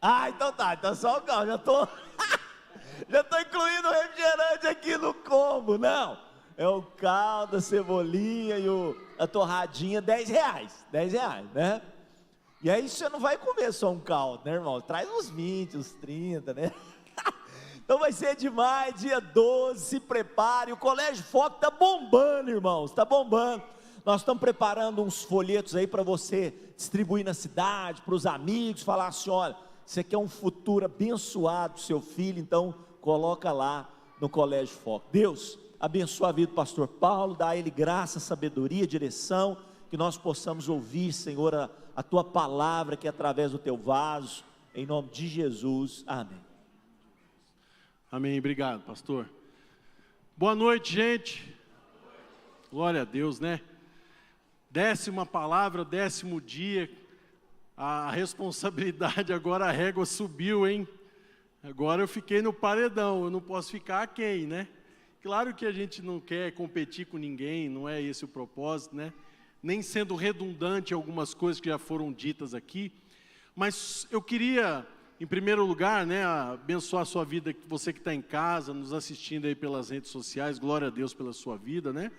Ah, então tá, então só o caldo, já tô incluindo o refrigerante aqui no combo, não. É o caldo, a cebolinha e a torradinha, R$10, R$10, né? E aí você não vai comer só um caldo, né, irmão? Traz uns 20, uns 30, né? Então vai ser demais, dia 12, se prepare, o Colégio Foco está bombando, irmãos, está bombando. Nós estamos preparando uns folhetos aí para você distribuir na cidade, para os amigos, falar assim, olha, você quer um futuro abençoado para o seu filho, então coloca lá no Colégio Foco. Deus, abençoa a vida do pastor Paulo, dá a ele graça, sabedoria, direção, que nós possamos ouvir, Senhor, a tua palavra, que é através do teu vaso, em nome de Jesus, amém. Amém, obrigado, pastor. Boa noite, gente. Glória a Deus, né? 10ª palavra, 10º dia. A responsabilidade agora, a régua subiu, hein? Agora eu fiquei no paredão, eu não posso ficar aquém, né? Claro que a gente não quer competir com ninguém, não é esse o propósito, né? Nem sendo redundante algumas coisas que já foram ditas aqui, mas eu queria, em primeiro lugar, né, abençoar a sua vida, você que está em casa, nos assistindo aí pelas redes sociais, glória a Deus pela sua vida, né?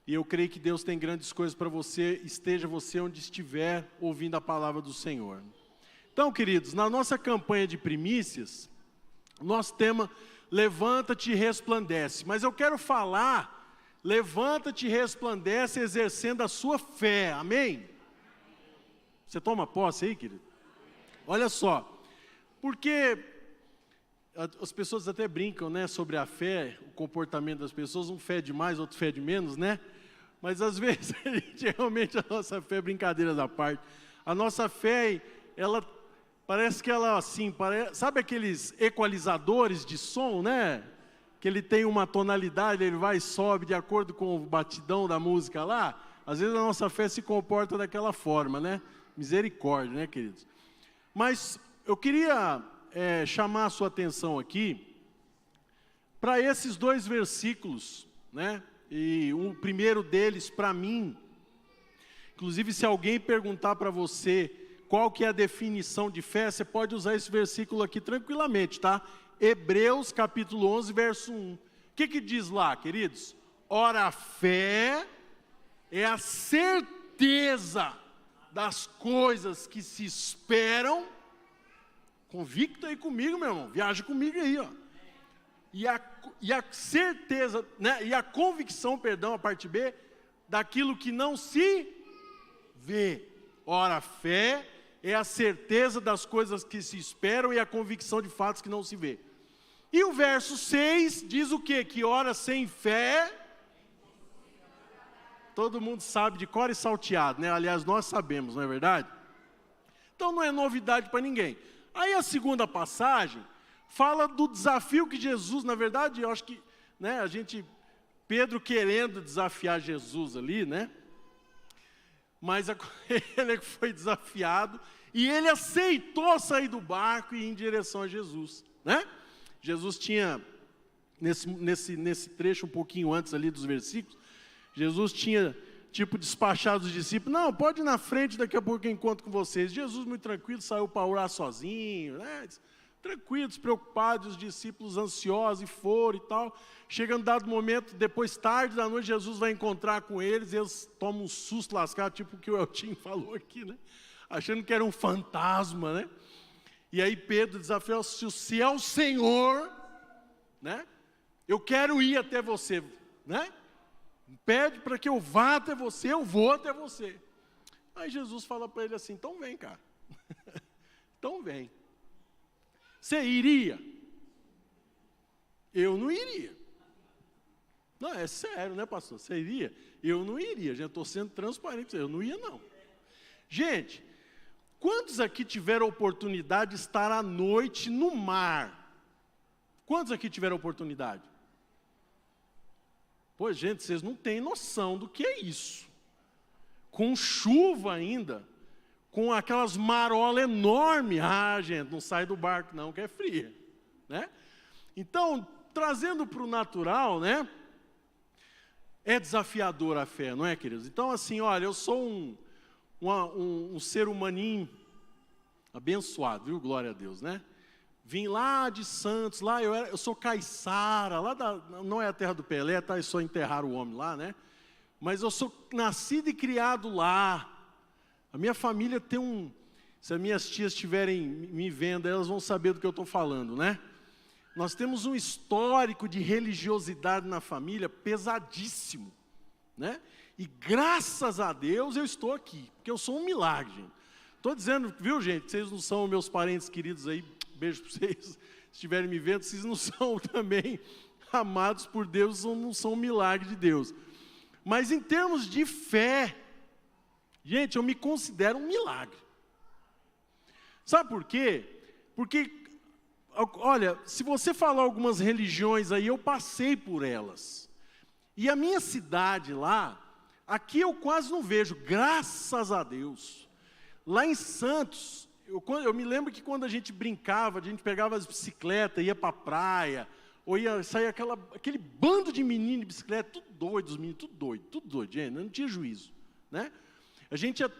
E eu creio que Deus tem grandes coisas para você, esteja você onde estiver ouvindo a palavra do Senhor. Então, queridos, na nossa campanha de primícias, nosso tema, levanta-te e resplandece. Mas eu quero falar, levanta-te e resplandece exercendo a sua fé, amém? Você toma posse aí, querido? Olha só, porque as pessoas até brincam, né, sobre a fé, o comportamento das pessoas, um fé de mais, outro fé de menos, né? Mas às vezes a gente realmente, a nossa fé, brincadeiras à parte, a nossa fé, ela parece que ela assim, sabe aqueles equalizadores de som, né? Que ele tem uma tonalidade, ele vai e sobe de acordo com o batidão da música lá. Às vezes a nossa fé se comporta daquela forma, né? Misericórdia, né, queridos? Mas eu queria chamar a sua atenção aqui para esses 2 versículos, né? E o primeiro deles, para mim, inclusive se alguém perguntar para você qual que é a definição de fé, você pode usar esse versículo aqui tranquilamente, tá? Hebreus capítulo 11, verso 1. O que diz lá, queridos? Ora, a fé é a certeza das coisas que se esperam. Convicto aí comigo, meu irmão, viaja comigo aí, ó. E a certeza, né, e a convicção, perdão, a parte B, daquilo que não se vê. Ora, a fé é a certeza das coisas que se esperam e a convicção de fatos que não se vê. E o verso 6 diz o quê? Que ora sem fé, todo mundo sabe de cor e salteado, né? Aliás, nós sabemos, não é verdade? Então não é novidade para ninguém. Aí a segunda passagem fala do desafio que Jesus, na verdade, eu acho que, né, Pedro querendo desafiar Jesus ali, né? Mas ele foi desafiado e ele aceitou sair do barco e ir em direção a Jesus, né? Jesus tinha, nesse trecho um pouquinho antes ali dos versículos, Jesus tinha, despachado os discípulos, não, pode ir na frente, daqui a pouco eu encontro com vocês. Jesus, muito tranquilo, saiu para orar sozinho, né? Tranquilo, despreocupado, os discípulos ansiosos e foram e tal. Chega um dado momento, depois tarde da noite, Jesus vai encontrar com eles, e eles tomam um susto lascado, tipo o que o Eltinho falou aqui, né? Achando que era um fantasma, né? E aí Pedro desafiou, se é o Senhor, né? Eu quero ir até você, né? Pede para que eu vá até você, eu vou até você. Aí Jesus fala para ele assim, então vem, cara. Então vem. Você iria? Eu não iria. Não, é sério, né, pastor? Você iria? Eu não iria. Já estou sendo transparente. Eu não ia, não. Gente, quantos aqui tiveram a oportunidade de estar à noite no mar? Quantos aqui tiveram a oportunidade? Pois, gente, vocês não têm noção do que é isso. Com chuva ainda. Com aquelas marolas enormes. Ah, gente, não sai do barco não, que é fria, né? Então, trazendo para o natural, né? É desafiador a fé, não é, queridos? Então, assim, olha, eu sou um ser humaninho, abençoado, viu? Glória a Deus, né? Vim lá de Santos, lá eu sou caiçara, não é a terra do Pelé, tá? É só enterrar o homem lá, né? Mas eu sou nascido e criado lá. A minha família tem se as minhas tias estiverem me vendo, elas vão saber do que eu estou falando, né? Nós temos um histórico de religiosidade na família pesadíssimo, né? E graças a Deus eu estou aqui, porque eu sou um milagre, gente. Estou dizendo, viu, gente, vocês não são meus parentes queridos aí, beijo para vocês, se estiverem me vendo, vocês não são também amados por Deus, não são um milagre de Deus. Mas em termos de fé, gente, eu me considero um milagre. Sabe por quê? Porque, olha, se você falar algumas religiões aí, eu passei por elas. E a minha cidade lá, aqui eu quase não vejo, graças a Deus. Lá em Santos, eu me lembro que quando a gente brincava, a gente pegava as bicicletas, ia para a praia, ou ia sair aquele bando de meninos de bicicleta, tudo doido, os meninos, tudo doido, gente, não tinha juízo, né?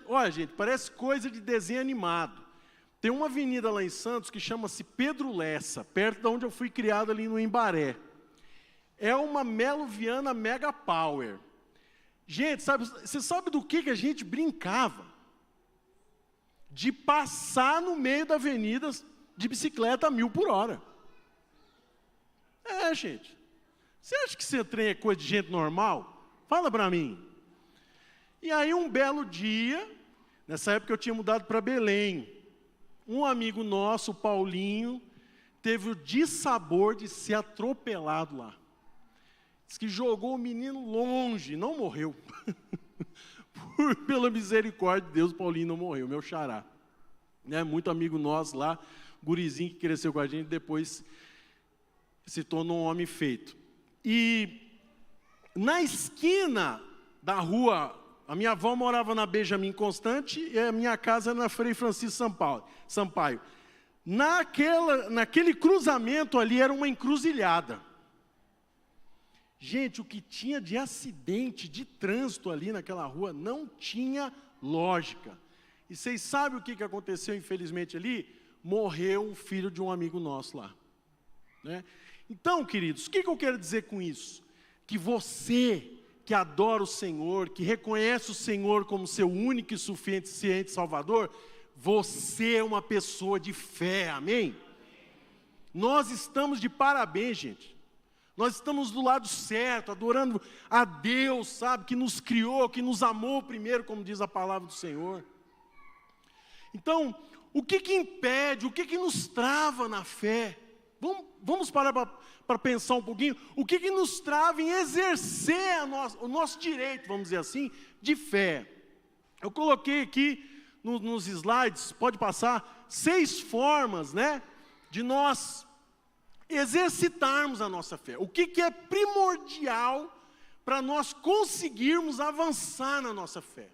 Olha, gente, parece coisa de desenho animado. Tem uma avenida lá em Santos que chama-se Pedro Lessa, perto de onde eu fui criado ali no Embaré. É uma Melo Viana Mega Power. Gente, você sabe do que a gente brincava? De passar no meio da avenida de bicicleta a 1000 por hora. É, gente. Você acha que esse trem é coisa de gente normal? Fala para mim. E aí um belo dia, nessa época eu tinha mudado para Belém, um amigo nosso, o Paulinho, teve o dissabor de ser atropelado lá. Diz que jogou o menino longe, não morreu. Pela misericórdia de Deus, o Paulinho não morreu, meu xará. Muito amigo nosso lá, gurizinho que cresceu com a gente, depois se tornou um homem feito. E na esquina da rua, a minha avó morava na Benjamin Constante e a minha casa era na Frei Francisco Sampaio. Naquele cruzamento ali era uma encruzilhada. Gente, o que tinha de acidente, de trânsito ali naquela rua, não tinha lógica. E vocês sabem o que aconteceu, infelizmente, ali? Morreu um filho de um amigo nosso lá. Né? Então, queridos, o que eu quero dizer com isso? Que você que adora o Senhor, que reconhece o Senhor como seu único e suficiente Salvador, você é uma pessoa de fé, amém? Nós estamos de parabéns, gente. Nós estamos do lado certo, adorando a Deus, sabe, que nos criou, que nos amou primeiro, como diz a palavra do Senhor. Então, o que impede, o que nos trava na fé? Vamos parar para pensar um pouquinho. O que nos trava em exercer o nosso direito, vamos dizer assim, de fé? Eu coloquei aqui nos slides, pode passar, 6 formas, né, de nós exercitarmos a nossa fé. O que é primordial para nós conseguirmos avançar na nossa fé?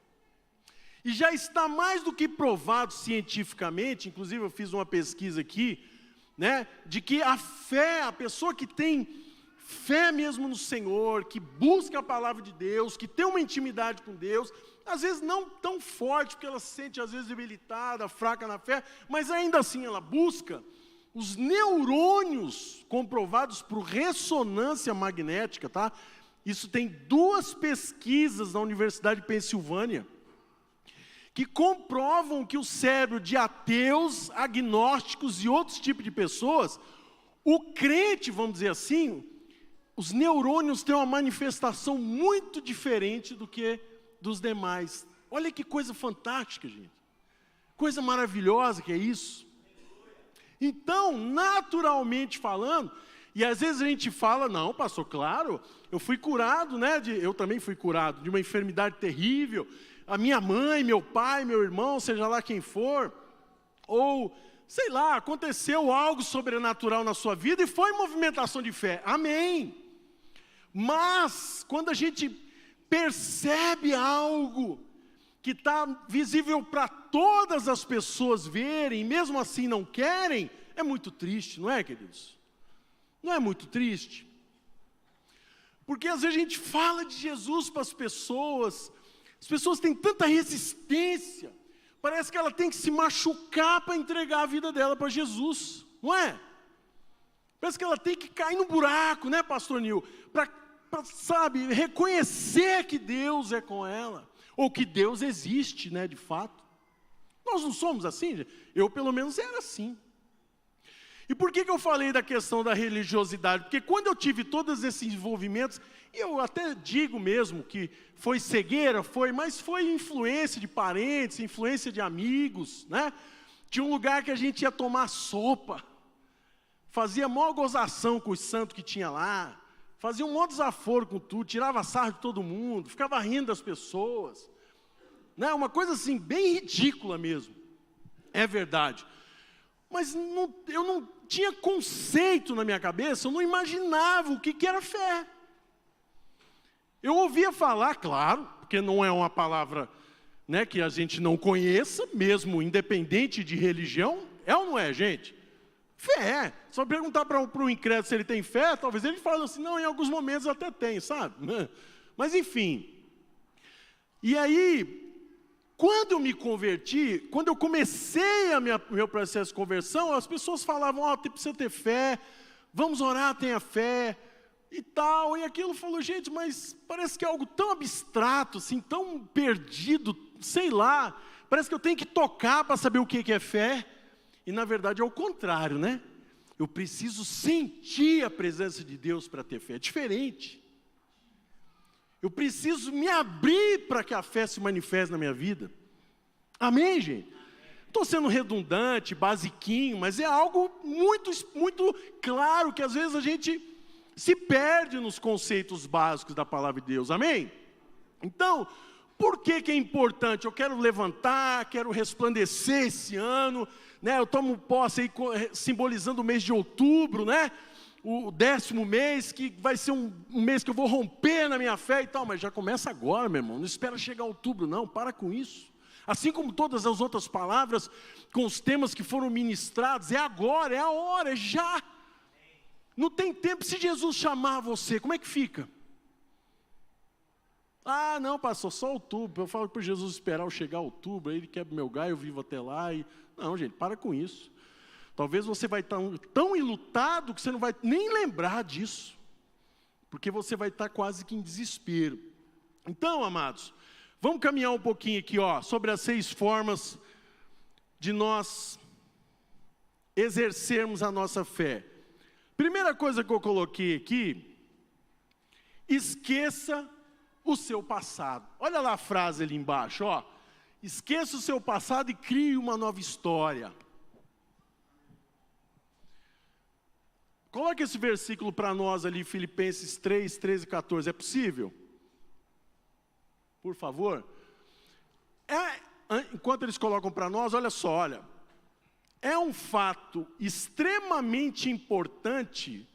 E já está mais do que provado cientificamente, inclusive eu fiz uma pesquisa aqui, né, de que a fé, a pessoa que tem fé mesmo no Senhor, que busca a palavra de Deus, que tem uma intimidade com Deus, às vezes não tão forte, porque ela se sente às vezes debilitada, fraca na fé, mas ainda assim ela busca. Os neurônios comprovados por ressonância magnética, tá? Isso tem 2 pesquisas na Universidade de Pensilvânia, que comprovam que o cérebro de ateus, agnósticos e outros tipos de pessoas, o crente, vamos dizer assim, os neurônios têm uma manifestação muito diferente do que dos demais. Olha que coisa fantástica, gente. Coisa maravilhosa que é isso. Então, naturalmente falando, e às vezes a gente fala, não, pastor, claro, eu fui curado, né? Eu também fui curado de uma enfermidade terrível. A minha mãe, meu pai, meu irmão, seja lá quem for, ou, sei lá, aconteceu algo sobrenatural na sua vida e foi movimentação de fé. Amém. Mas, quando a gente percebe algo que está visível para todas as pessoas verem, e mesmo assim não querem, é muito triste, não é, queridos? Não é muito triste? Porque às vezes a gente fala de Jesus para as pessoas têm tanta resistência, parece que ela tem que se machucar para entregar a vida dela para Jesus, não é? Parece que ela tem que cair no buraco, né, pastor Nil? Para, sabe, reconhecer que Deus é com ela, ou que Deus existe, né, de fato. Nós não somos assim, gente? Eu pelo menos era assim. E por que eu falei da questão da religiosidade? Porque quando eu tive todos esses envolvimentos, eu até digo mesmo que foi cegueira, mas foi influência de parentes, influência de amigos, né? Tinha um lugar que a gente ia tomar sopa, fazia maior gozação com os santos que tinha lá, fazia um maior desaforo com tudo, tirava sarro de todo mundo, ficava rindo das pessoas, né? Uma coisa assim, bem ridícula mesmo, é verdade. Mas eu não tinha conceito na minha cabeça, eu não imaginava o que era fé. Eu ouvia falar, claro, porque não é uma palavra, né, que a gente não conheça, mesmo independente de religião, é ou não é, gente? Fé. Só perguntar para um incrédulo se ele tem fé, talvez ele fale assim, não, em alguns momentos até tem, sabe? Mas enfim. E aí, quando eu me converti, quando eu comecei meu processo de conversão, as pessoas falavam, precisa ter fé, vamos orar, tenha fé, e tal, e aquilo falou, gente, mas parece que é algo tão abstrato, assim, tão perdido, sei lá, parece que eu tenho que tocar para saber o que é fé, e na verdade é o contrário, né? Eu preciso sentir a presença de Deus para ter fé, é diferente. Eu preciso me abrir para que a fé se manifeste na minha vida. Amém, gente? Estou sendo redundante, basiquinho, mas é algo muito, muito claro que às vezes a gente se perde nos conceitos básicos da palavra de Deus. Amém? Então, por que é importante? Eu quero levantar, quero resplandecer esse ano, né? Eu tomo posse aí simbolizando o mês de outubro, né? O 10º mês, que vai ser um mês que eu vou romper na minha fé e tal, mas já começa agora, meu irmão, não espera chegar outubro não, para com isso. Assim como todas as outras palavras, com os temas que foram ministrados, é agora, é a hora, é já. Não tem tempo. Se Jesus chamar você, como é que fica? Não, pastor, só outubro. Eu falo para Jesus esperar eu chegar a outubro, aí ele quebra meu galho, eu vivo até lá. Não, gente, para com isso. Talvez você vai estar tão enlutado que você não vai nem lembrar disso, porque você vai estar quase que em desespero. Então, amados, vamos caminhar um pouquinho aqui, sobre as 6 formas de nós exercermos a nossa fé. Primeira coisa que eu coloquei aqui, esqueça o seu passado. Olha lá a frase ali embaixo, esqueça o seu passado e crie uma nova história. Coloque esse versículo para nós ali, Filipenses 3, 13 e 14, é possível? Por favor. Enquanto eles colocam para nós, olha só, é um fato extremamente importante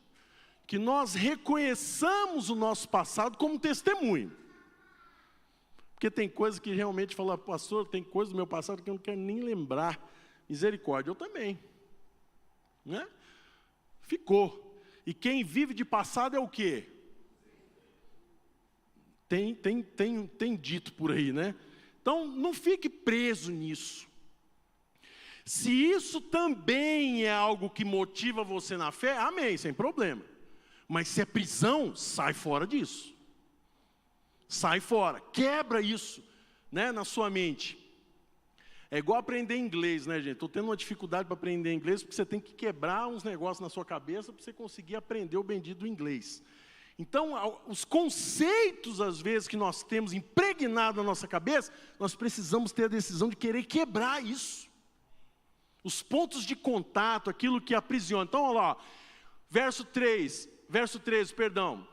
que nós reconheçamos o nosso passado como testemunho. Porque tem coisas que realmente falam, pastor, tem coisas do meu passado que eu não quero nem lembrar. Misericórdia, eu também. Né? Ficou. E quem vive de passado é o quê? Tem dito por aí, né? Então, não fique preso nisso. Se isso também é algo que motiva você na fé, amém, sem problema. Mas se é prisão, sai fora disso. Sai fora, quebra isso, né, na sua mente. É igual aprender inglês, né, gente? Estou tendo uma dificuldade para aprender inglês, porque você tem que quebrar uns negócios na sua cabeça para você conseguir aprender o bendito inglês. Então, os conceitos, às vezes, que nós temos impregnado na nossa cabeça, nós precisamos ter a decisão de querer quebrar isso. Os pontos de contato, aquilo que aprisiona. Então, olha lá, verso 13, perdão.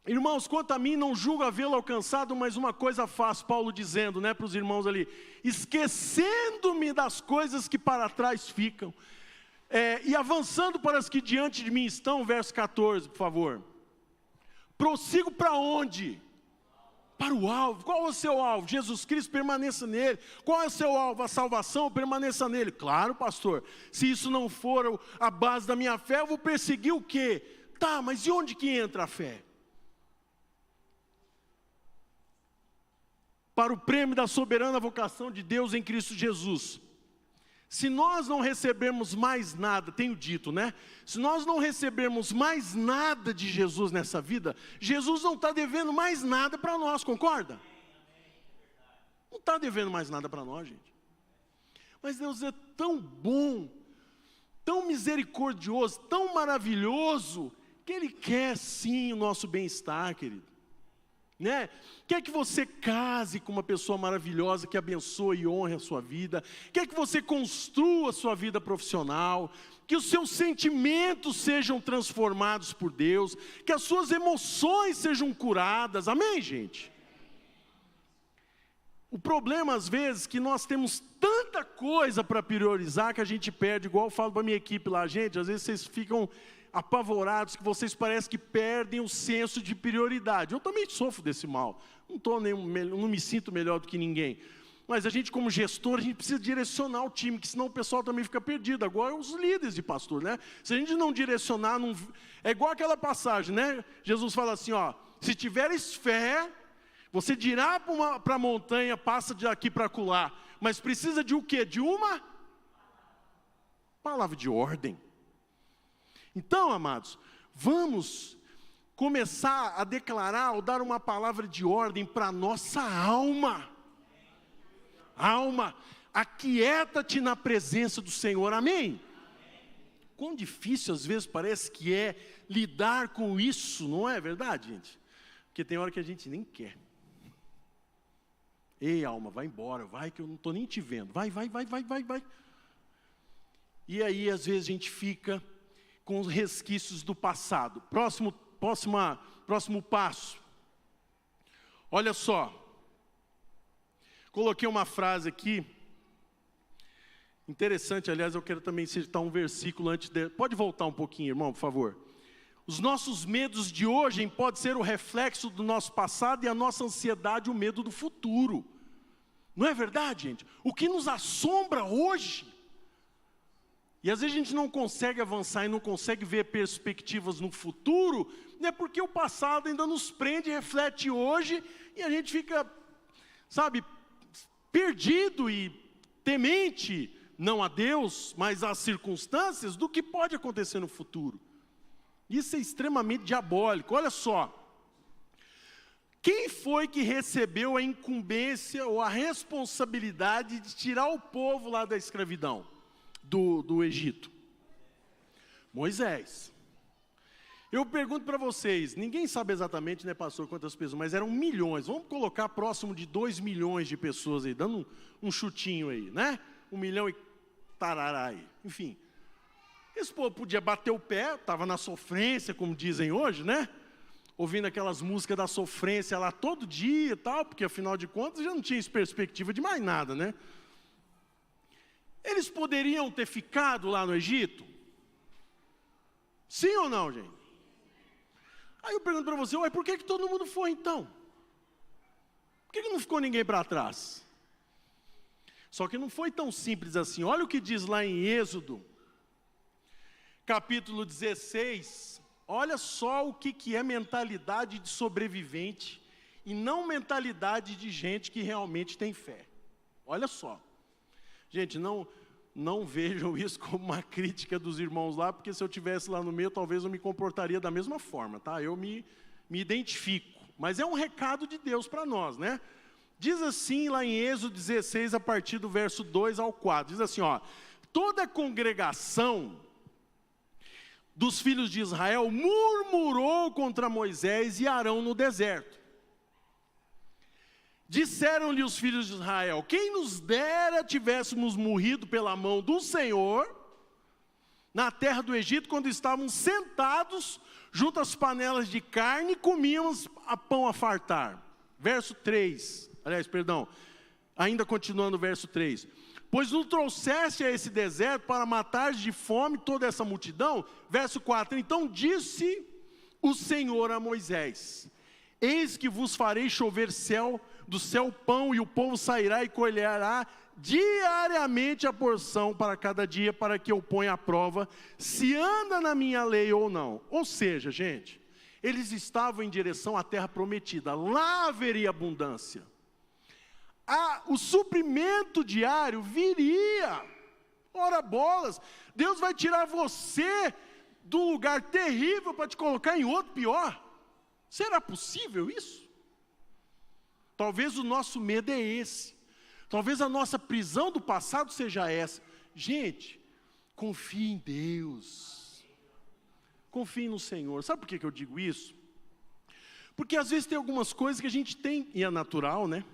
Irmãos, quanto a mim, não julgo havê-lo alcançado, mas uma coisa faço, Paulo dizendo, né, para os irmãos ali, esquecendo-me das coisas que para trás ficam, e avançando para as que diante de mim estão, verso 14, por favor. Prossigo para onde? Para o alvo. Qual é o seu alvo? Jesus Cristo, permaneça nele. Qual é o seu alvo? A salvação, permaneça nele. Claro, pastor, se isso não for a base da minha fé, eu vou perseguir o quê? Tá, mas e onde que entra a fé? para o prêmio da soberana vocação de Deus em Cristo Jesus. Se nós não recebermos mais nada, tenho dito, né? Se nós não recebermos mais nada de Jesus nessa vida, Jesus não está devendo mais nada para nós, concorda? Não está devendo mais nada para nós, gente. Mas Deus é tão bom, tão misericordioso, tão maravilhoso, que Ele quer sim o nosso bem-estar, querido. Né? Quer que você case com uma pessoa maravilhosa que abençoe e honre a sua vida, quer que você construa a sua vida profissional, que os seus sentimentos sejam transformados por Deus, que as suas emoções sejam curadas, amém, gente? O problema às vezes é que nós temos tanta coisa para priorizar que a gente perde, igual eu falo para a minha equipe lá, gente, às vezes vocês ficam apavorados, que vocês parecem que perdem o senso de prioridade. Eu também sofro desse mal, não me sinto melhor do que ninguém, mas a gente como gestor, a gente precisa direcionar o time, que senão o pessoal também fica perdido. Agora os líderes de pastor, né? Se a gente não direcionar, é igual aquela passagem, né? Jesus fala assim, ó, se tiveres fé, você dirá para a montanha, passa de aqui para acolá, mas precisa de o quê? De uma palavra de ordem. Então, amados, vamos começar a declarar ou dar uma palavra de ordem para a nossa alma. Alma, aquieta-te na presença do Senhor, amém? Quão difícil às vezes parece que é lidar com isso, não é verdade, gente? Porque tem hora que a gente nem quer. Ei, alma, vai embora, vai que eu não estou nem te vendo, vai. E aí às vezes a gente fica com os resquícios do passado. Próximo passo. Olha só. Coloquei uma frase aqui. Interessante, aliás, eu quero também citar um versículo antes de... Pode voltar um pouquinho, irmão, por favor. Os nossos medos de hoje podem ser o reflexo do nosso passado e a nossa ansiedade, o medo do futuro. Não é verdade, gente? O que nos assombra hoje... E às vezes a gente não consegue avançar e não consegue ver perspectivas no futuro, é porque o passado ainda nos prende, reflete hoje, e a gente fica, sabe, perdido e temente, não a Deus, mas às circunstâncias do que pode acontecer no futuro. Isso é extremamente diabólico. Olha só, quem foi que recebeu a incumbência ou a responsabilidade de tirar o povo lá da escravidão? Do Egito? Moisés. Eu pergunto para vocês, ninguém sabe exatamente, né, pastor, quantas pessoas, mas eram milhões, vamos colocar próximo de 2 milhões de pessoas aí, dando um chutinho aí, né? 1 milhão e tarará aí, enfim. Esse povo podia bater o pé, estava na sofrência, como dizem hoje, né? Ouvindo aquelas músicas da sofrência lá todo dia e tal, porque afinal de contas já não tinha perspectiva de mais nada, né? Eles poderiam ter ficado lá no Egito? Sim ou não, gente? Aí eu pergunto para você, ué, por que todo mundo foi então? Por que não ficou ninguém para trás? Só que não foi tão simples assim. Olha o que diz lá em Êxodo, capítulo 16. Olha só o que é mentalidade de sobrevivente e não mentalidade de gente que realmente tem fé. Olha só. Gente, não vejam isso como uma crítica dos irmãos lá, porque se eu estivesse lá no meio, talvez eu me comportaria da mesma forma, tá? Eu me identifico, mas é um recado de Deus para nós, né? Diz assim lá em Êxodo 16, a partir do verso 2 ao 4, diz assim, ó, toda a congregação dos filhos de Israel murmurou contra Moisés e Arão no deserto. Disseram-lhe os filhos de Israel, quem nos dera tivéssemos morrido pela mão do Senhor, na terra do Egito, quando estávamos sentados junto às panelas de carne, comíamos a pão a fartar. Verso 3, ainda continuando o verso 3. Pois nos trouxeste a esse deserto para matar de fome toda essa multidão. Verso 4, então disse o Senhor a Moisés, eis que vos farei chover do céu pão, e o povo sairá e colherá diariamente a porção para cada dia, para que eu ponha à prova se anda na minha lei ou não. Ou seja, gente, eles estavam em direção à terra prometida, lá haveria abundância. o suprimento diário viria. Ora bolas, Deus vai tirar você de um lugar terrível para te colocar em outro pior. Será possível isso? Talvez o nosso medo é esse. Talvez a nossa prisão do passado seja essa. Gente, confie em Deus. Confie no Senhor. Sabe por que eu digo isso? Porque às vezes tem algumas coisas que a gente tem, e é natural, né?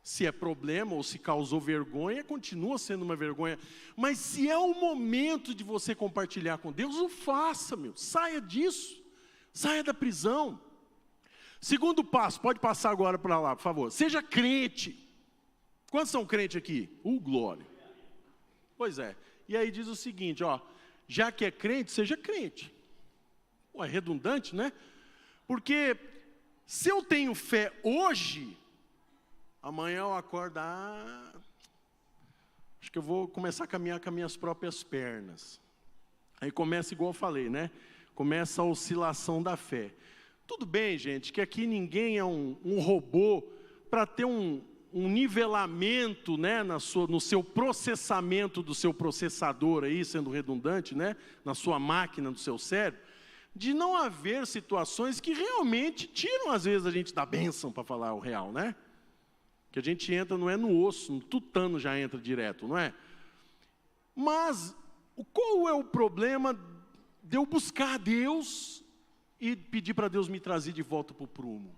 Se é problema ou se causou vergonha, continua sendo uma vergonha. Mas se é o momento de você compartilhar com Deus, o faça, meu. Saia disso. Saia da prisão. Segundo passo, pode passar agora para lá, por favor. Seja crente. Quantos são crentes aqui? Glória. Pois é. E aí diz o seguinte, ó. Já que é crente, seja crente. Pô, é redundante, né? Porque se eu tenho fé hoje, amanhã eu acordo, acho que eu vou começar a caminhar com as minhas próprias pernas. Aí começa igual eu falei, né? Começa a oscilação da fé. Tudo bem, gente, que aqui ninguém é um robô para ter um nivelamento, né, no seu processamento do seu processador aí, sendo redundante, né? Na sua máquina, do seu cérebro, de não haver situações que realmente tiram às vezes a gente da bênção, para falar o real, né? Que a gente entra, não é no osso, no tutano já entra direto, não é? Mas, qual é o problema de eu buscar a Deus e pedir para Deus me trazer de volta para o prumo?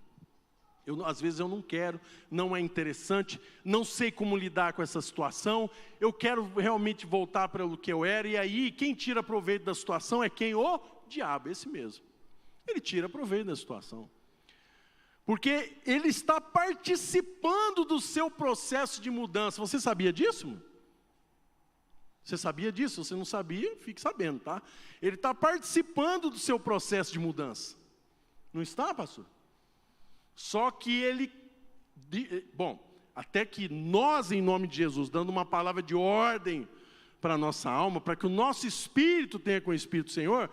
Às vezes eu não quero, não é interessante, não sei como lidar com essa situação, eu quero realmente voltar para o que eu era, e aí quem tira proveito da situação é quem? O diabo, esse mesmo. Ele tira proveito da situação. Porque ele está participando do seu processo de mudança. Você sabia disso, mano? Você sabia disso? Se você não sabia, fique sabendo, tá? Ele está participando do seu processo de mudança. Não está, pastor? Só que até que nós, em nome de Jesus, dando uma palavra de ordem para a nossa alma, para que o nosso espírito tenha com o Espírito do Senhor,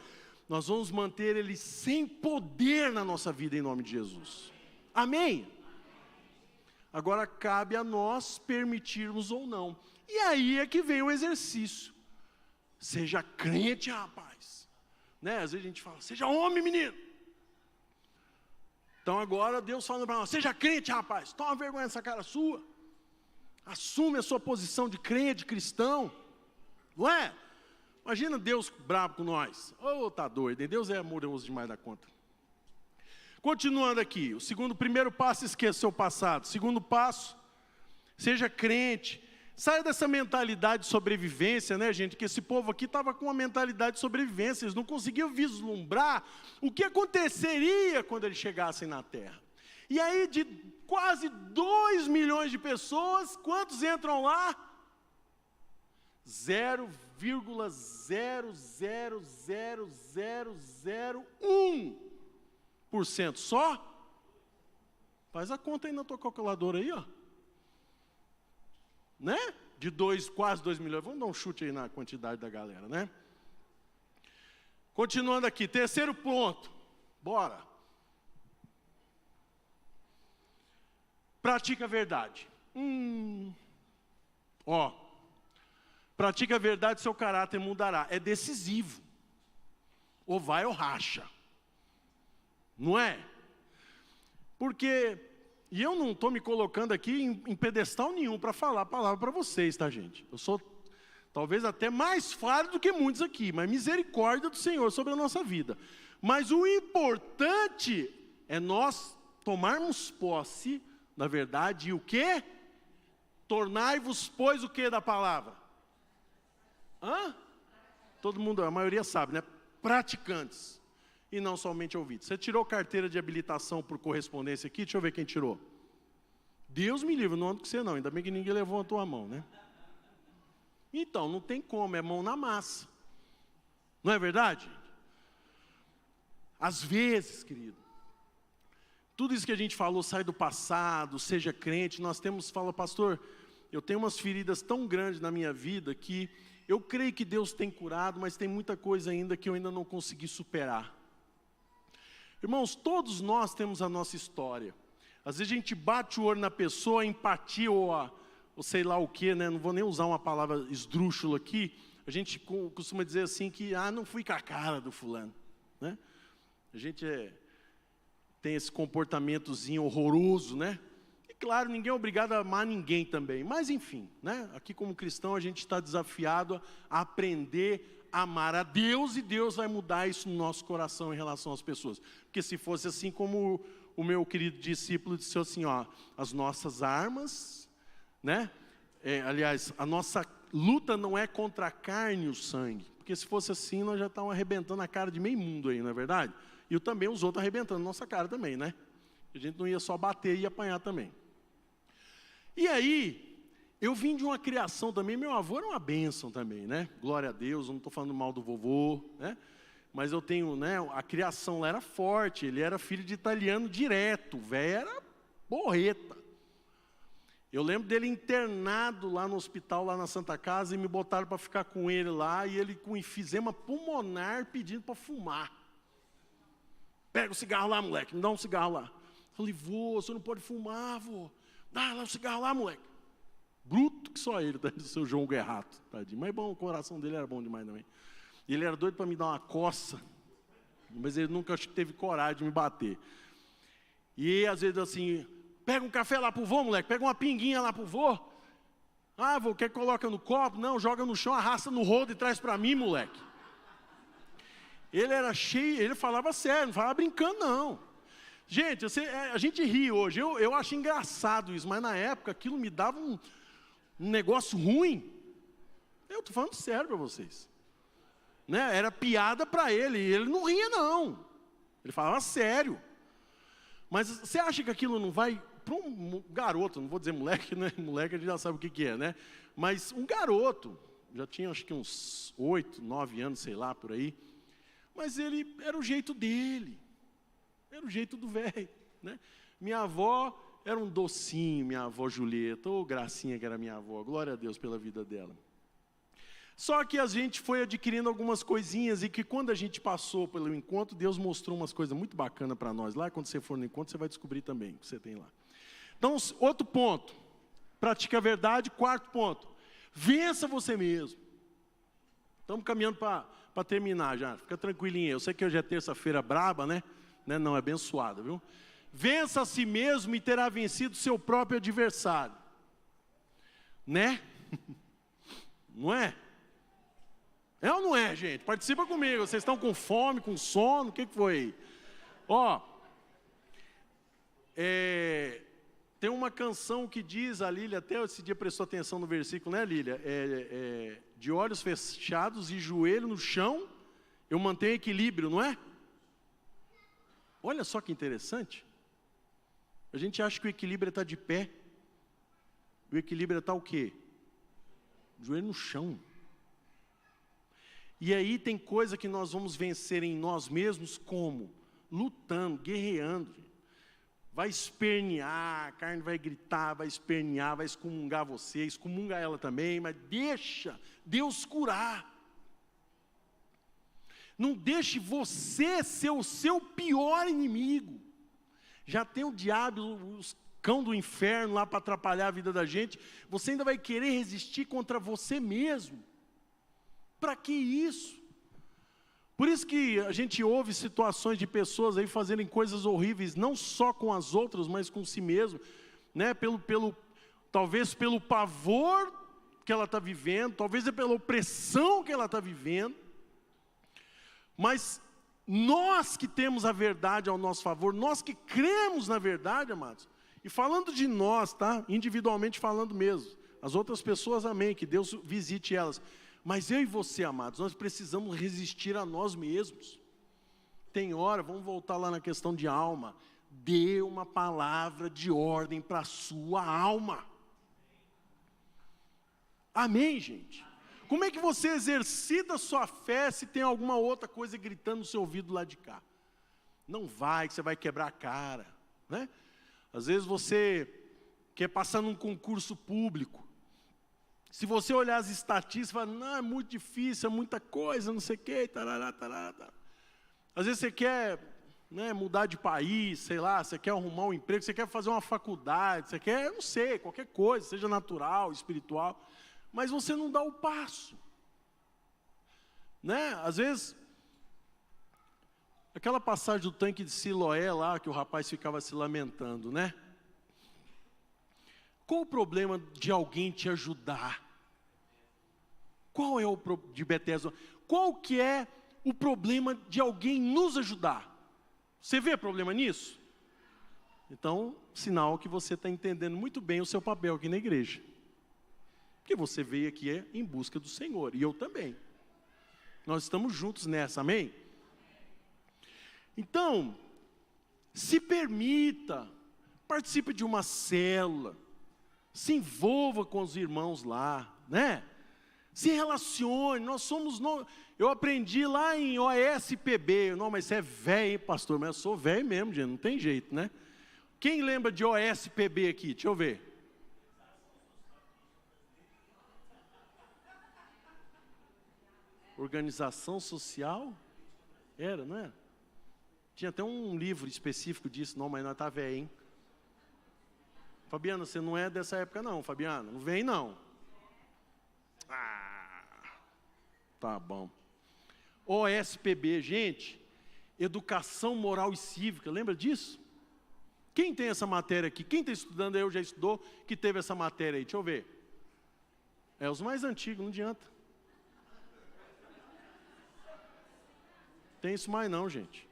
nós vamos manter ele sem poder na nossa vida, em nome de Jesus. Amém? Agora cabe a nós permitirmos ou não. E aí é que vem o exercício. Seja crente, rapaz. Né? Às vezes a gente fala, seja homem, menino. Então agora Deus falando para nós, seja crente, rapaz. Toma vergonha nessa cara sua. Assume a sua posição de crente, de cristão. Não é? Imagina Deus bravo com nós. Tá doido, hein? Deus é amoroso demais da conta. Continuando aqui, o primeiro passo, esqueça o seu passado. Segundo passo, seja crente. Saia dessa mentalidade de sobrevivência, né, gente? Que esse povo aqui estava com uma mentalidade de sobrevivência. Eles não conseguiam vislumbrar o que aconteceria quando eles chegassem na terra. E aí, de quase 2 milhões de pessoas, quantos entram lá? 0,0000001% só? Faz a conta aí na tua calculadora aí, ó. Né? De quase 2 milhões. Vamos dar um chute aí na quantidade da galera, né? Continuando aqui, terceiro ponto. Bora. Pratica a verdade. Pratica a verdade, seu caráter mudará. É decisivo. Ou vai ou racha. Não é? Porque... E eu não estou me colocando aqui em pedestal nenhum para falar a palavra para vocês, tá, gente? Eu sou talvez até mais falho do que muitos aqui, mas misericórdia do Senhor sobre a nossa vida. Mas o importante é nós tomarmos posse, na verdade, e o quê? Tornai-vos, pois, o quê da palavra? Todo mundo, a maioria sabe, né? Praticantes. E não somente ouvidos. Você tirou carteira de habilitação por correspondência aqui? Deixa eu ver quem tirou. Deus me livre, não ando com você não. Ainda bem que ninguém levou a tua mão, né? Então, não tem como, é mão na massa. Não é verdade? Às vezes, querido, tudo isso que a gente falou sai do passado, seja crente, nós fala, pastor, eu tenho umas feridas tão grandes na minha vida que eu creio que Deus tem curado, mas tem muita coisa ainda que eu ainda não consegui superar. Irmãos, todos nós temos a nossa história. Às vezes a gente bate o olho na pessoa, a empatia ou sei lá o que, né? Não vou nem usar uma palavra esdrúxula aqui. A gente costuma dizer assim que, não fui com a cara do fulano, né? A gente tem esse comportamentozinho horroroso, né? E claro, ninguém é obrigado a amar ninguém também. Mas enfim, né? Aqui como cristão a gente está desafiado a aprender a amar a Deus, e Deus vai mudar isso no nosso coração em relação às pessoas. Porque se fosse assim como o meu querido discípulo disse assim, as nossas armas, né? Aliás, a nossa luta não é contra a carne e o sangue. Porque se fosse assim, nós já estávamos arrebentando a cara de meio mundo aí, não é verdade? E também os outros arrebentando a nossa cara também, né? A gente não ia só bater e apanhar também. E aí, eu vim de uma criação também, meu avô era uma bênção também, né? Glória a Deus, eu não estou falando mal do vovô, né? Mas eu tenho, né? A criação lá era forte, ele era filho de italiano direto, o velho era borreta. Eu lembro dele internado lá no hospital, lá na Santa Casa, e me botaram para ficar com ele lá, e ele com enfisema pulmonar pedindo para fumar. Pega o cigarro lá, moleque, me dá um cigarro lá. Falei, vô, você não pode fumar, vô. Dá lá o cigarro lá, moleque. Bruto que só ele, tá? Do seu João Guerrato, tadinho. Mas bom, o coração dele era bom demais também. E ele era doido para me dar uma coça, mas ele nunca acho que teve coragem de me bater. E às vezes assim, pega um café lá pro vô, moleque, pega uma pinguinha lá pro vô. Vô, quer que coloca no copo? Não, joga no chão, arrasta no rodo e traz para mim, moleque. Ele era cheio, ele falava sério, não falava brincando não. Gente, a gente ri hoje, eu acho engraçado isso, mas na época aquilo me dava um negócio ruim. Eu estou falando sério para vocês. Né? Era piada para ele, e ele não ria não. Ele falava sério. Mas você acha que aquilo não vai para um garoto, não vou dizer moleque, né? Moleque a gente já sabe o que é, né? Mas um garoto, já tinha acho que uns 8, 9 anos, sei lá, por aí. Mas ele era o jeito dele. Era o jeito do velho, né? Minha avó era um docinho, minha avó Julieta, gracinha que era minha avó, glória a Deus pela vida dela. Só que a gente foi adquirindo algumas coisinhas, e que quando a gente passou pelo encontro, Deus mostrou umas coisas muito bacanas para nós. Lá, quando você for no encontro, você vai descobrir também o que você tem lá. Então, outro ponto, pratique a verdade. Quarto ponto, vença você mesmo. Estamos caminhando para terminar já, fica tranquilinho. Eu sei que hoje é terça-feira braba, né? Não, é abençoada, viu? Vença a si mesmo e terá vencido seu próprio adversário. Né? Não é? É ou não é, gente? Participa comigo. Vocês estão com fome, com sono? O que foi? Tem uma canção que diz, a Lília, até esse dia prestou atenção no versículo, né, Lília? De olhos fechados e joelho no chão, eu mantenho equilíbrio, não é? Olha só que interessante. A gente acha que o equilíbrio está de pé. O equilíbrio está o quê? Joelho no chão. E aí tem coisa que nós vamos vencer em nós mesmos como? Lutando, guerreando. Vai espernear, a carne vai gritar, vai espernear, vai excomungar você, excomunga ela também, mas deixa Deus curar. Não deixe você ser o seu pior inimigo. Já tem o diabo, os cão do inferno lá para atrapalhar a vida da gente. Você ainda vai querer resistir contra você mesmo. Para que isso? Por isso que a gente ouve situações de pessoas aí fazerem coisas horríveis, não só com as outras, mas com si mesmo, né? Talvez pelo pavor que ela está vivendo, talvez é pela opressão que ela está vivendo. Mas nós que temos a verdade ao nosso favor, nós que cremos na verdade, amados, e falando de nós, tá? Individualmente falando mesmo, as outras pessoas, amém, que Deus visite elas. Mas eu e você, amados, nós precisamos resistir a nós mesmos. Tem hora, vamos voltar lá na questão de alma, dê uma palavra de ordem para a sua alma. Amém, gente? Como é que você exercita a sua fé se tem alguma outra coisa gritando no seu ouvido lá de cá? Não vai, que você vai quebrar a cara, né? Às vezes você quer passar num concurso público. Se você olhar as estatísticas, fala, não, é muito difícil, é muita coisa, não sei o quê, tarará, tarará, tarará. Às vezes você quer né, mudar de país, sei lá, você quer arrumar um emprego, você quer fazer uma faculdade, você quer, não sei, qualquer coisa, seja natural, espiritual, mas você não dá o passo. Né? Às vezes, aquela passagem do tanque de Siloé lá, que o rapaz ficava se lamentando, né? Qual o problema de alguém te ajudar? Qual é o de Betesda? Qual que é o problema de alguém nos ajudar? Você vê problema nisso? Então, sinal que você está entendendo muito bem o seu papel aqui na igreja. Porque você veio aqui em busca do Senhor, e eu também. Nós estamos juntos nessa, amém? Então, se permita, participe de uma célula, se envolva com os irmãos lá, né? Se relacione, nós somos... Eu aprendi lá em OSPB, não, mas você é velho, hein, pastor? Mas eu sou velho mesmo, gente, não tem jeito, né? Quem lembra de OSPB aqui? Deixa eu ver. Organização Social? Era, não é? Tinha até um livro específico disso, não, mas nós tá velho, hein? Fabiana, você não é dessa época não, Fabiana, não vem não. Tá bom. OSPB, gente, Educação Moral e Cívica, lembra disso? Quem tem essa matéria aqui? Quem está estudando aí, ou já estudou, que teve essa matéria aí? Deixa eu ver. É os mais antigos, não adianta. Tem isso mais não, gente.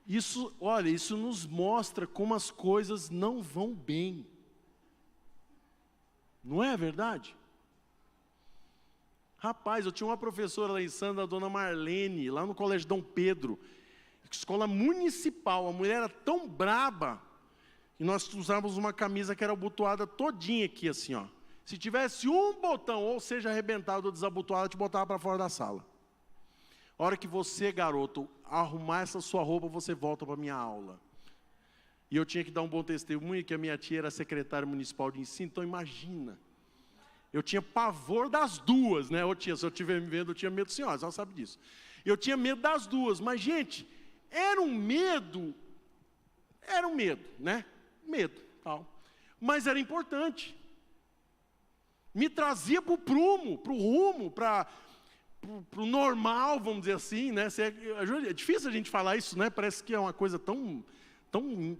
Isso, olha, isso nos mostra como as coisas não vão bem. Não é verdade? Rapaz, eu tinha uma professora lá em Santa, a dona Marlene, lá no Colégio Dom Pedro, escola municipal. A mulher era tão braba, que nós usávamos uma camisa que era abotoada todinha aqui, assim, ó. Se tivesse um botão, ou seja, arrebentado ou desabotoado, te botava para fora da sala. A hora que você, garoto, arrumar essa sua roupa, você volta para a minha aula. E eu tinha que dar um bom testemunho, que a minha tia era secretária municipal de ensino, então imagina. Eu tinha pavor das duas, né? Ô tia, se eu estiver me vendo, eu tinha medo, senhora, ela sabe disso. Eu tinha medo das duas, mas gente, era um medo, né? Medo, tal. Mas era importante. Me trazia para o prumo, para o rumo, para o normal, vamos dizer assim, né? É difícil a gente falar isso, né? Parece que é uma coisa tão em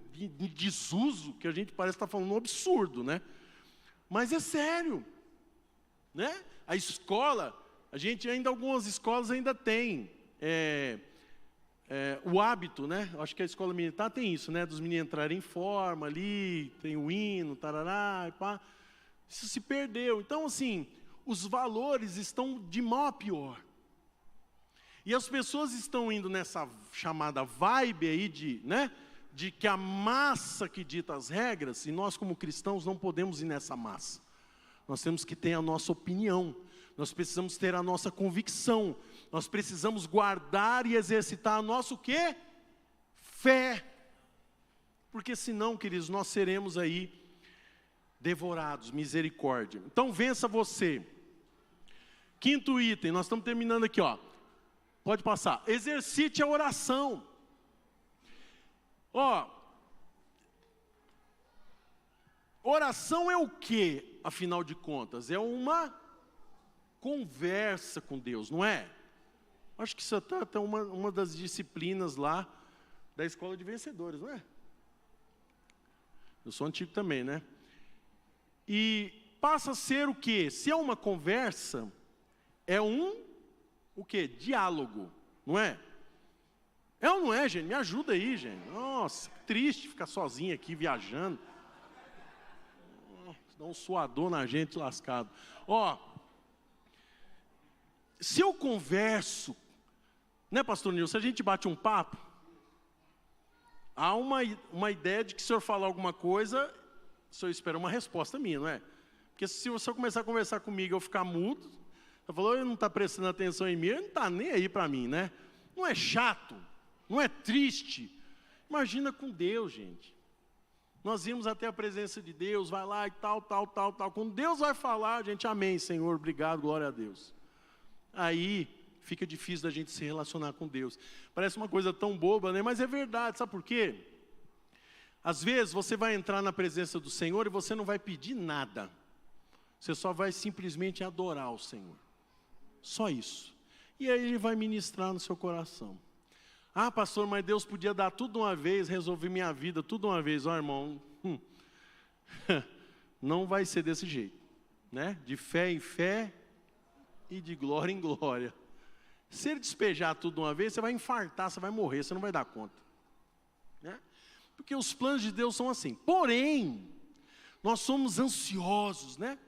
desuso, que a gente parece estar falando um absurdo, né? Mas é sério. Né? A escola, a gente ainda, algumas escolas ainda tem o hábito, né? Acho que a escola militar tem isso, né? Dos meninos entrarem em forma ali, tem o hino, tarará, e pá. Isso se perdeu. Então, assim, os valores estão de mal a pior. E as pessoas estão indo nessa chamada vibe aí né? De que a massa que dita as regras, e nós como cristãos não podemos ir nessa massa. Nós temos que ter a nossa opinião, nós precisamos ter a nossa convicção, nós precisamos guardar e exercitar a nossa o quê? Fé. Porque senão, queridos, nós seremos aí devorados, misericórdia. Então vença você. Quinto item, nós estamos terminando aqui, ó. Pode passar. Exercite a oração. Ó, oração é o quê? Afinal de contas, é uma conversa com Deus, não é? Acho que isso é até uma das disciplinas lá da Escola de Vencedores, não é? Eu sou antigo também, né? E passa a ser o quê? Se é uma conversa, é o quê? Diálogo, não é? É ou não é, gente? Me ajuda aí, gente. Nossa, que triste ficar sozinho aqui viajando. Dá um suador na gente lascado. Ó, se eu converso, né, pastor Nilson, se a gente bate um papo, há uma ideia de que se o senhor falar alguma coisa, o senhor espera uma resposta minha, não é? Porque se o senhor começar a conversar comigo e eu ficar mudo, você falou, ele não está prestando atenção em mim, ele não está nem aí para mim, né? Não é chato, não é triste. Imagina com Deus, gente. Nós vimos até a presença de Deus, vai lá e tal. Quando Deus vai falar, a gente, amém, Senhor, obrigado, glória a Deus. Aí, fica difícil da gente se relacionar com Deus. Parece uma coisa tão boba, né? Mas é verdade, sabe por quê? Às vezes você vai entrar na presença do Senhor e você não vai pedir nada. Você só vai simplesmente adorar o Senhor. Só isso. E aí Ele vai ministrar no seu coração. Ah, pastor, mas Deus podia dar tudo de uma vez, resolver minha vida tudo de uma vez. Ó, irmão, não vai ser desse jeito, né? De fé em fé e de glória em glória. Se Ele despejar tudo de uma vez, você vai infartar, você vai morrer, você não vai dar conta, né? Porque os planos de Deus são assim. Porém, nós somos ansiosos, né?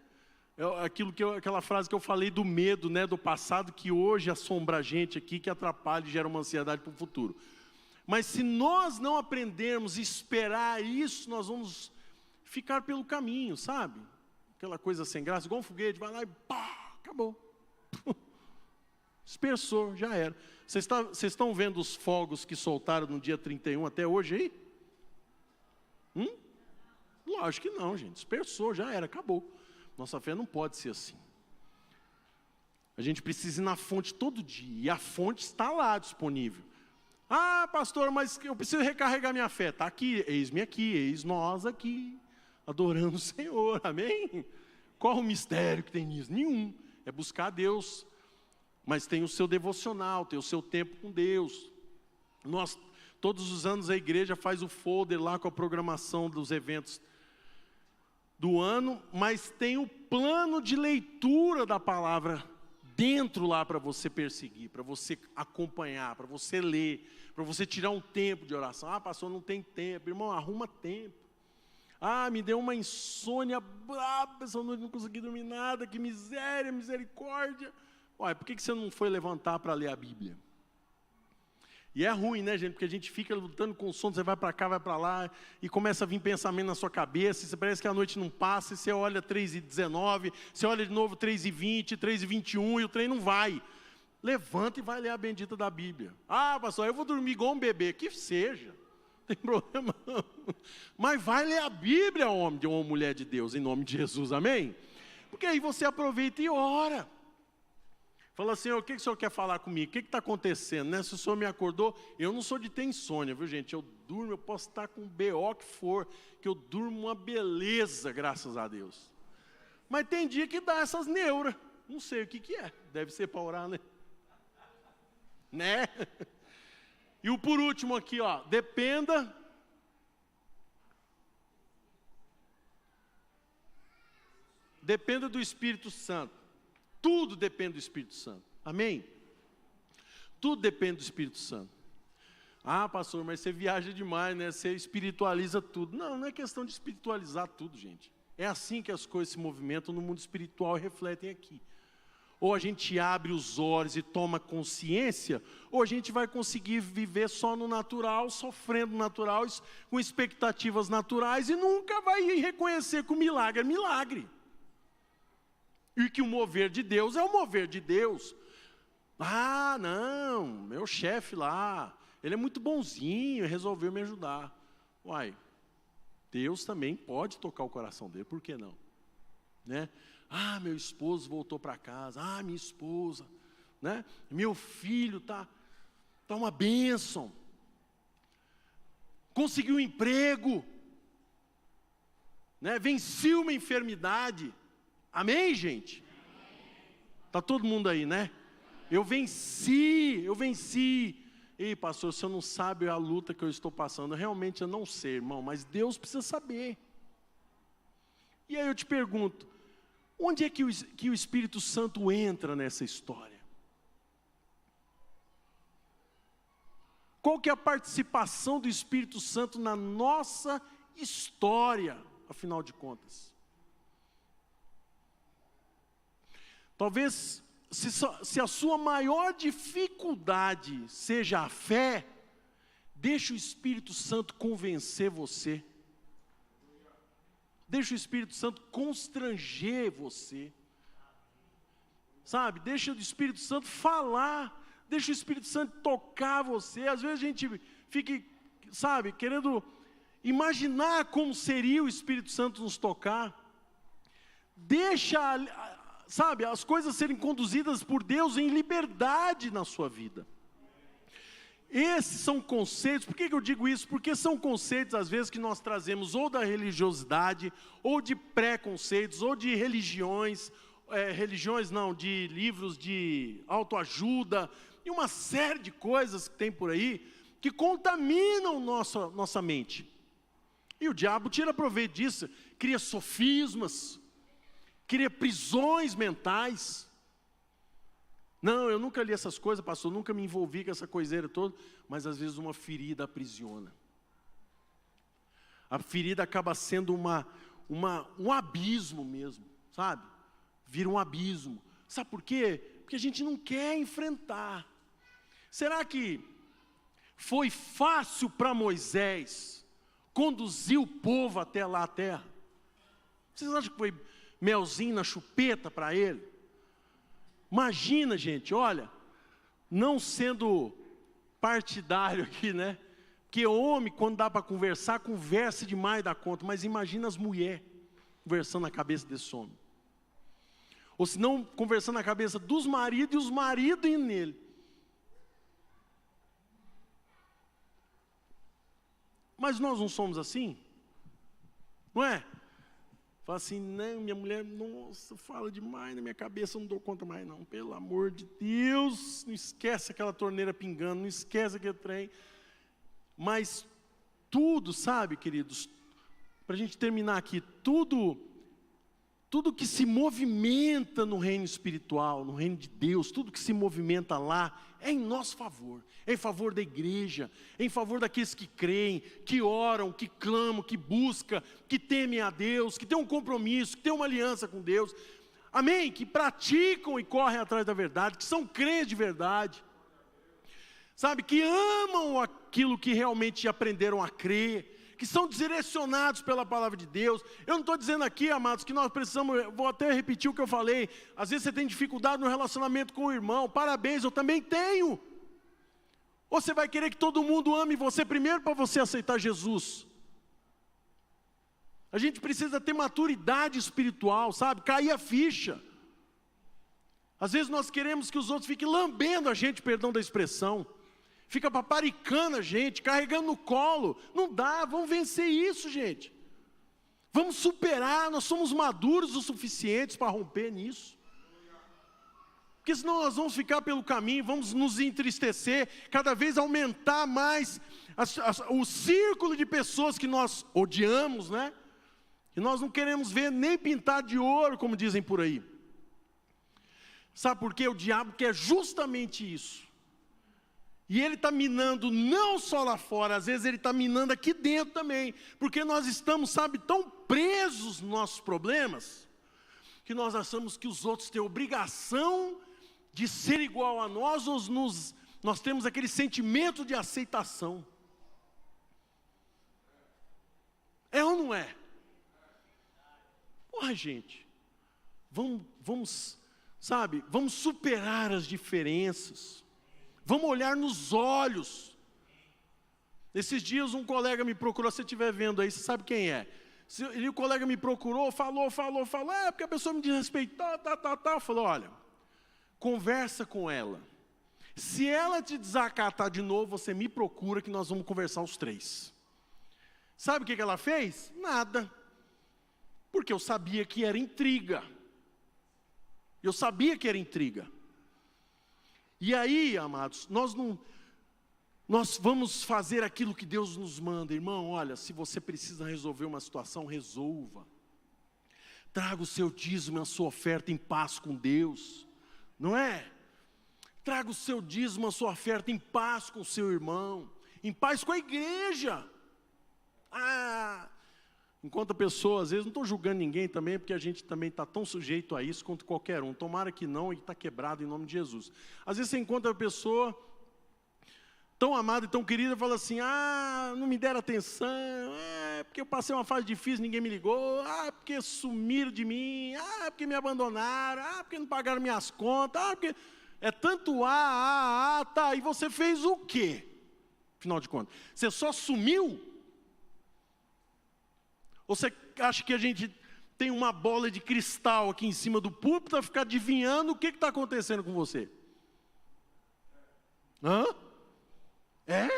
Aquela frase que eu falei do medo, né, do passado, que hoje assombra a gente aqui, que atrapalha e gera uma ansiedade para o futuro. Mas se nós não aprendermos a esperar isso, nós vamos ficar pelo caminho, sabe? Aquela coisa sem graça, igual um foguete, vai lá e pá, acabou. Dispersou, já era. Vocês estão vendo os fogos que soltaram no dia 31 até hoje aí? Lógico que não, gente. Dispersou, já era, acabou. Nossa fé não pode ser assim. A gente precisa ir na fonte todo dia. E a fonte está lá disponível. Ah, pastor, mas eu preciso recarregar minha fé. Está aqui, eis-me aqui, eis nós aqui, adorando o Senhor, amém? Qual o mistério que tem nisso? Nenhum. É buscar a Deus. Mas tem o seu devocional, tem o seu tempo com Deus. Todos os anos a igreja faz o folder lá com a programação dos eventos do ano, mas tem o plano de leitura da palavra dentro lá para você perseguir, para você acompanhar, para você ler, para você tirar um tempo de oração. Ah, pastor, não tem tempo. Irmão, arruma tempo. Ah, me deu uma insônia braba, essa noite não consegui dormir nada, que miséria, misericórdia. Ué, por que você não foi levantar para ler a Bíblia? E é ruim, né, gente? Porque a gente fica lutando com o sono, você vai para cá, vai para lá, e começa a vir pensamento na sua cabeça, e você parece que a noite não passa, e você olha 3h19, você olha de novo 3h20, 3h21, e o trem não vai. Levanta e vai ler a bendita da Bíblia. Ah, pastor, eu vou dormir igual um bebê. Que seja, não tem problema não. Mas vai ler a Bíblia, homem ou mulher de Deus, em nome de Jesus, amém? Porque aí você aproveita e ora. Fala assim, o que o senhor quer falar comigo? O que está acontecendo? Né? Se o senhor me acordou, eu não sou de ter insônia, viu gente? Eu durmo, eu posso estar com o BO que for, que eu durmo uma beleza, graças a Deus. Mas tem dia que dá essas neuras. Não sei o que é. Deve ser para orar, né? Né? E o por último aqui, ó, dependa do Espírito Santo. Tudo depende do Espírito Santo. Amém? Tudo depende do Espírito Santo. Ah, pastor, mas você viaja demais, né? Você espiritualiza tudo. Não, não é questão de espiritualizar tudo, gente. É assim que as coisas se movimentam no mundo espiritual e refletem aqui. Ou a gente abre os olhos e toma consciência, ou a gente vai conseguir viver só no natural, sofrendo no natural, com expectativas naturais, e nunca vai reconhecer que o milagre é milagre. E que o mover de Deus é o mover de Deus. Ah, não, meu chefe lá, ele é muito bonzinho, resolveu me ajudar. Uai, Deus também pode tocar o coração dele, por que não? Né? Ah, meu esposo voltou para casa, ah, minha esposa, né? Meu filho tá uma bênção. Conseguiu um emprego, né? Venci uma enfermidade. Amém, gente? Está todo mundo aí, né? Eu venci. Ei, pastor, o senhor não sabe a luta que eu estou passando. Realmente eu não sei, irmão, mas Deus precisa saber. E aí eu te pergunto, onde é que o Espírito Santo entra nessa história? Qual que é a participação do Espírito Santo na nossa história, afinal de contas? Talvez, se a sua maior dificuldade seja a fé, deixe o Espírito Santo convencer você. Deixe o Espírito Santo constranger você. Sabe, deixa o Espírito Santo falar. Deixa o Espírito Santo tocar você. Às vezes a gente fica, sabe, querendo imaginar como seria o Espírito Santo nos tocar. Deixa, sabe, as coisas serem conduzidas por Deus em liberdade na sua vida. Esses são conceitos, por que eu digo isso? Porque são conceitos, às vezes, que nós trazemos ou da religiosidade, ou de preconceitos, ou de religiões, de livros de autoajuda, e uma série de coisas que tem por aí, que contaminam nossa mente. E o diabo tira proveito disso, cria sofismas, cria prisões mentais. Não, eu nunca li essas coisas, pastor, nunca me envolvi com essa coiseira toda, mas às vezes uma ferida aprisiona. A ferida acaba sendo um abismo mesmo, sabe? Vira um abismo. Sabe por quê? Porque a gente não quer enfrentar. Será que foi fácil para Moisés conduzir o povo até lá a terra? Vocês acham que foi melzinho na chupeta para ele? Imagina, gente, olha, não sendo partidário aqui, né? Porque homem, quando dá para conversar, conversa demais da conta, mas imagina as mulheres conversando na cabeça desse homem. Ou se não, conversando na cabeça dos maridos e os maridos indo nele. Mas nós não somos assim? Não é? Fala assim, não, minha mulher, nossa, fala demais na minha cabeça, eu não dou conta mais não. Pelo amor de Deus, não esquece aquela torneira pingando, não esquece aquele trem. Mas tudo, sabe, queridos, para a gente terminar aqui, tudo que se movimenta no reino espiritual, no reino de Deus, tudo que se movimenta lá, é em nosso favor, é em favor da igreja, é em favor daqueles que creem, que oram, que clamam, que buscam, que temem a Deus, que têm um compromisso, que têm uma aliança com Deus, amém? Que praticam e correm atrás da verdade, que são crentes de verdade, sabe? Que amam aquilo que realmente aprenderam a crer, que são direcionados pela palavra de Deus. Eu não estou dizendo aqui, amados, que nós precisamos, vou até repetir o que eu falei, às vezes você tem dificuldade no relacionamento com o irmão, parabéns, eu também tenho. Ou você vai querer que todo mundo ame você primeiro para você aceitar Jesus? A gente precisa ter maturidade espiritual, sabe, cair a ficha. Às vezes nós queremos que os outros fiquem lambendo a gente, perdão da expressão, fica paparicando a gente, carregando no colo. Não dá, vamos vencer isso, gente. Vamos superar, nós somos maduros o suficientes para romper nisso. Porque senão nós vamos ficar pelo caminho, vamos nos entristecer, cada vez aumentar mais o círculo de pessoas que nós odiamos, né? Que nós não queremos ver nem pintar de ouro, como dizem por aí. Sabe por quê? O diabo quer justamente isso. E ele está minando não só lá fora, às vezes ele está minando aqui dentro também. Porque nós estamos, sabe, tão presos nos nossos problemas, que nós achamos que os outros têm obrigação de ser igual a nós, ou nós temos aquele sentimento de aceitação. É ou não é? Porra, gente, vamos, sabe, vamos superar as diferenças. Vamos olhar nos olhos. Esses dias um colega me procurou, se você estiver vendo aí, você sabe quem é. O colega me procurou, falou, porque a pessoa me desrespeitou, falou, olha, conversa com ela. Se ela te desacatar de novo, você me procura que nós vamos conversar os três. Sabe o que ela fez? Nada. Porque eu sabia que era intriga. Eu sabia que era intriga. E aí, amados, nós vamos fazer aquilo que Deus nos manda. Irmão, olha, se você precisa resolver uma situação, resolva. Traga o seu dízimo e a sua oferta em paz com Deus. Não é? Traga o seu dízimo e a sua oferta em paz com o seu irmão. Em paz com a igreja. Enquanto a pessoa, às vezes, não estou julgando ninguém também, porque a gente também está tão sujeito a isso quanto qualquer um. Tomara que não, e está quebrado em nome de Jesus. Às vezes você encontra a pessoa tão amada e tão querida, fala assim, não me deram atenção, porque eu passei uma fase difícil, ninguém me ligou, porque sumiram de mim, porque me abandonaram, porque não pagaram minhas contas, porque... É tanto tá, e você fez o quê? Afinal de contas, você só sumiu? Ou você acha que a gente tem uma bola de cristal aqui em cima do púlpito para ficar adivinhando o que está acontecendo com você. Hã? É?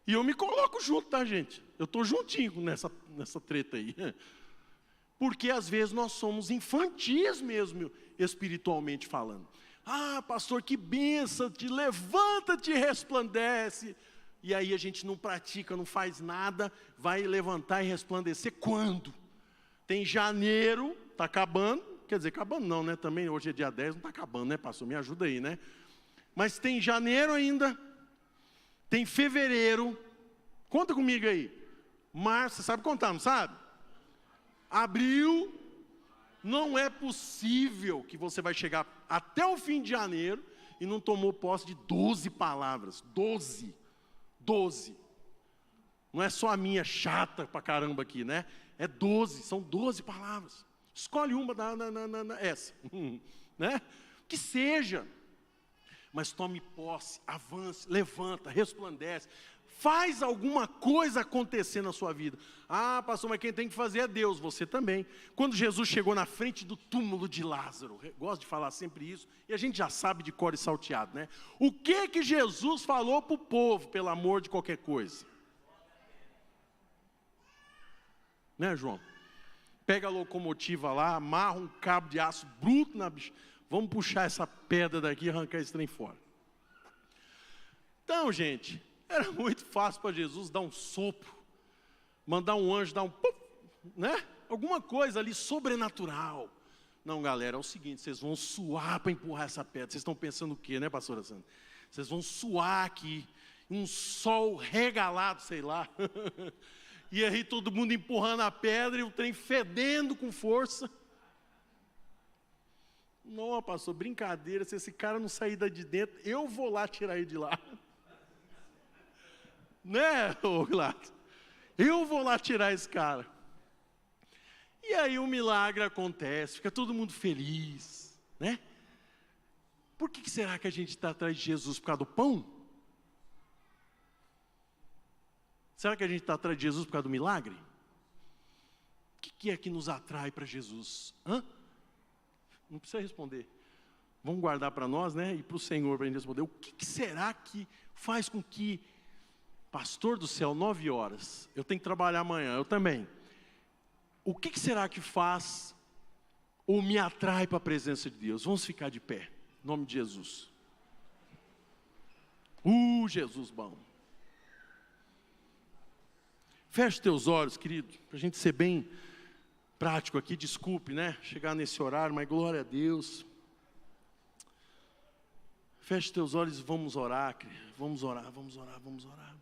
E eu me coloco junto, tá, gente? Eu estou juntinho nessa treta aí. Porque às vezes nós somos infantis mesmo, espiritualmente falando. Ah, pastor, que bênção, te levanta, te resplandece. E aí a gente não pratica, não faz nada, vai levantar e resplandecer quando? Tem janeiro, está acabando, quer dizer, acabando não, né? Também hoje é dia 10, não está acabando, né, pastor? Me ajuda aí, né? Mas tem janeiro ainda, tem fevereiro, conta comigo aí. Março, você sabe contar, não sabe? Abril, não é possível que você vai chegar até o fim de janeiro e não tomou posse de 12 palavras, 12. Não é só a minha chata pra caramba aqui, né? É 12, são 12 palavras. Escolhe uma essa, né? Que seja. Mas tome posse, avance, levanta, resplandece. Faz alguma coisa acontecer na sua vida. Ah, pastor, mas quem tem que fazer é Deus, você também. Quando Jesus chegou na frente do túmulo de Lázaro, gosto de falar sempre isso, e a gente já sabe de cor e salteado, né? O que Jesus falou para o povo, pelo amor de qualquer coisa? Né, João? Pega a locomotiva lá, amarra um cabo de aço bruto na bicha. Vamos puxar essa pedra daqui e arrancar esse trem fora. Então, gente, era muito fácil para Jesus dar um sopro, mandar um anjo dar um puf, né? Alguma coisa ali sobrenatural. Não, galera, é o seguinte, vocês vão suar para empurrar essa pedra. Vocês estão pensando o quê, né, pastora Sandra? Vocês vão suar aqui, um sol regalado, sei lá. E aí todo mundo empurrando a pedra e o trem fedendo com força. Não, pastor, brincadeira, se esse cara não sair de dentro, eu vou lá tirar ele de lá. Né, Glado? Eu vou lá tirar esse cara. E aí o milagre acontece, fica todo mundo feliz, né? Por que será que a gente está atrás de Jesus? Por causa do pão? Será que a gente está atrás de Jesus por causa do milagre? O que é que nos atrai para Jesus? Hã? Não precisa responder. Vamos guardar para nós, né? E para o Senhor para a gente responder. O que será que faz com que, pastor do céu, 9 horas, eu tenho que trabalhar amanhã, eu também. O que será que faz ou me atrai para a presença de Deus? Vamos ficar de pé, em nome de Jesus. Jesus bom. Feche teus olhos, querido, para a gente ser bem prático aqui, desculpe, né? Chegar nesse horário, mas glória a Deus. Feche teus olhos e vamos orar, querido. Vamos orar, vamos orar, vamos orar.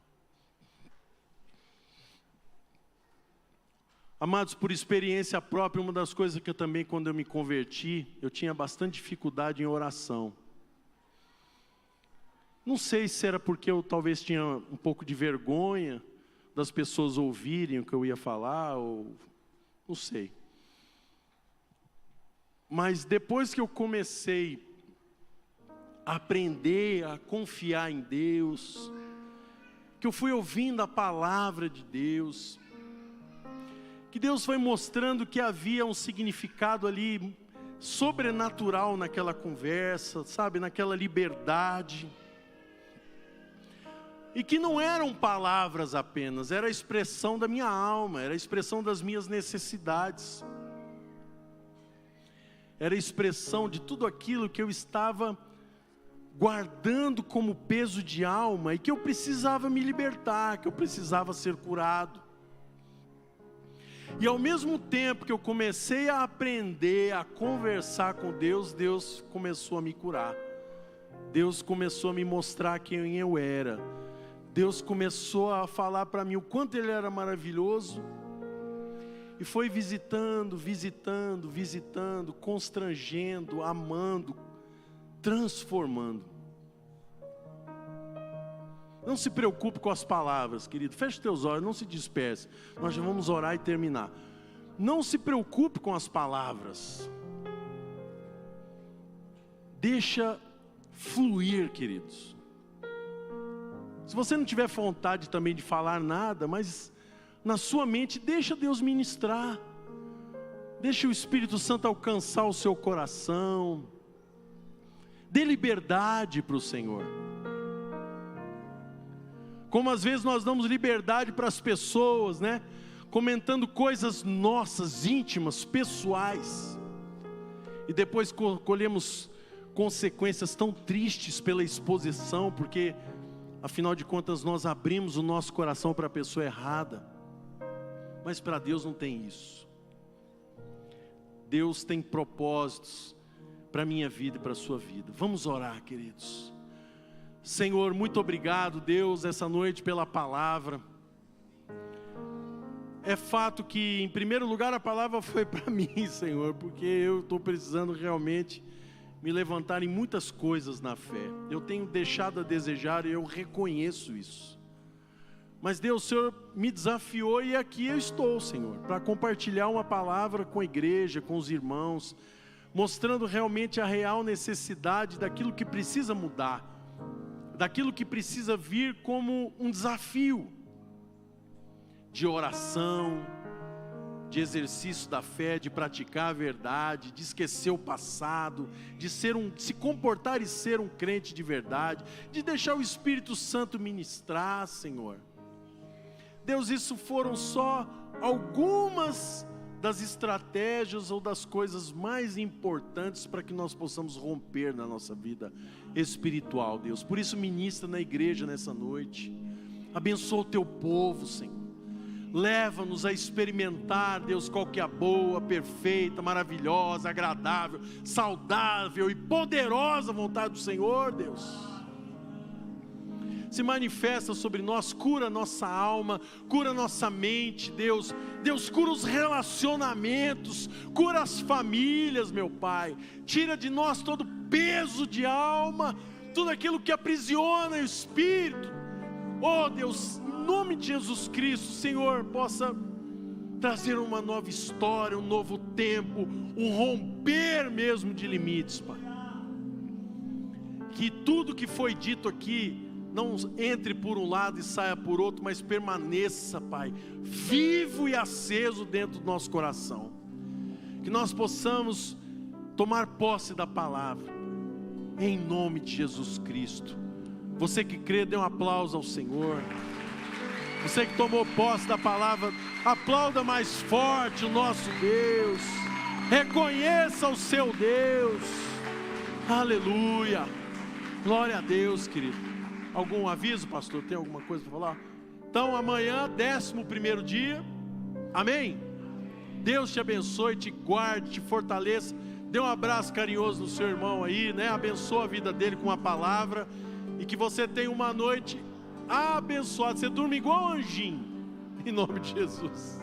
Amados, por experiência própria, uma das coisas que eu também, quando eu me converti, eu tinha bastante dificuldade em oração. Não sei se era porque eu talvez tinha um pouco de vergonha das pessoas ouvirem o que eu ia falar, ou não sei. Mas depois que eu comecei a aprender a confiar em Deus, que eu fui ouvindo a palavra de Deus, que Deus foi mostrando que havia um significado ali sobrenatural naquela conversa, sabe, naquela liberdade. E que não eram palavras apenas, era a expressão da minha alma, era a expressão das minhas necessidades. Era a expressão de tudo aquilo que eu estava guardando como peso de alma e que eu precisava me libertar, que eu precisava ser curado. E ao mesmo tempo que eu comecei a aprender a conversar com Deus, Deus começou a me curar. Deus começou a me mostrar quem eu era. Deus começou a falar para mim o quanto Ele era maravilhoso. E foi visitando, visitando, visitando, constrangendo, amando, transformando. Não se preocupe com as palavras, querido. Feche teus olhos, não se disperse. Nós já vamos orar e terminar. Não se preocupe com as palavras. Deixa fluir, queridos. Se você não tiver vontade também de falar nada, mas na sua mente, deixa Deus ministrar. Deixa o Espírito Santo alcançar o seu coração. Dê liberdade para o Senhor. Como às vezes nós damos liberdade para as pessoas, né? Comentando coisas nossas, íntimas, pessoais. E depois colhemos consequências tão tristes pela exposição, porque afinal de contas nós abrimos o nosso coração para a pessoa errada. Mas para Deus não tem isso. Deus tem propósitos para a minha vida e para a sua vida. Vamos orar, queridos. Senhor, muito obrigado, Deus, essa noite pela palavra. É fato que, em primeiro lugar, a palavra foi para mim, Senhor, porque eu estou precisando realmente me levantar em muitas coisas na fé. Eu tenho deixado a desejar e eu reconheço isso. Mas Deus, o Senhor me desafiou e aqui eu estou, Senhor, para compartilhar uma palavra com a igreja, com os irmãos, mostrando realmente a real necessidade daquilo que precisa mudar, daquilo que precisa vir como um desafio de oração, de exercício da fé, de praticar a verdade, de esquecer o passado, de se comportar e ser um crente de verdade, de deixar o Espírito Santo ministrar, Senhor. Deus, isso foram só algumas das estratégias ou das coisas mais importantes para que nós possamos romper na nossa vida espiritual, Deus. Por isso ministra na igreja nessa noite, abençoa o teu povo, Senhor. Leva-nos a experimentar, Deus, qual que é a boa, perfeita, maravilhosa, agradável, saudável e poderosa vontade do Senhor, Deus. Se manifesta sobre nós, cura nossa alma, cura nossa mente, Deus. Deus, cura os relacionamentos, cura as famílias, meu Pai. Tira de nós todo peso de alma, tudo aquilo que aprisiona o espírito. Oh Deus, em nome de Jesus Cristo, Senhor, possa trazer uma nova história, um novo tempo, um romper mesmo de limites, Pai. Que tudo que foi dito aqui não entre por um lado e saia por outro, mas permaneça, Pai, vivo e aceso dentro do nosso coração. Que nós possamos tomar posse da palavra, em nome de Jesus Cristo. Você que crê, dê um aplauso ao Senhor. Você que tomou posse da palavra, aplauda mais forte o nosso Deus. Reconheça o seu Deus. Aleluia. Glória a Deus, querido. Algum aviso, pastor? Tem alguma coisa para falar? Então amanhã, 11º dia. Amém? Deus te abençoe, te guarde, te fortaleça. Dê um abraço carinhoso no seu irmão aí, né? Abençoa a vida dele com uma palavra. E que você tenha uma noite abençoada. Você durma igual um anjinho. Em nome de Jesus.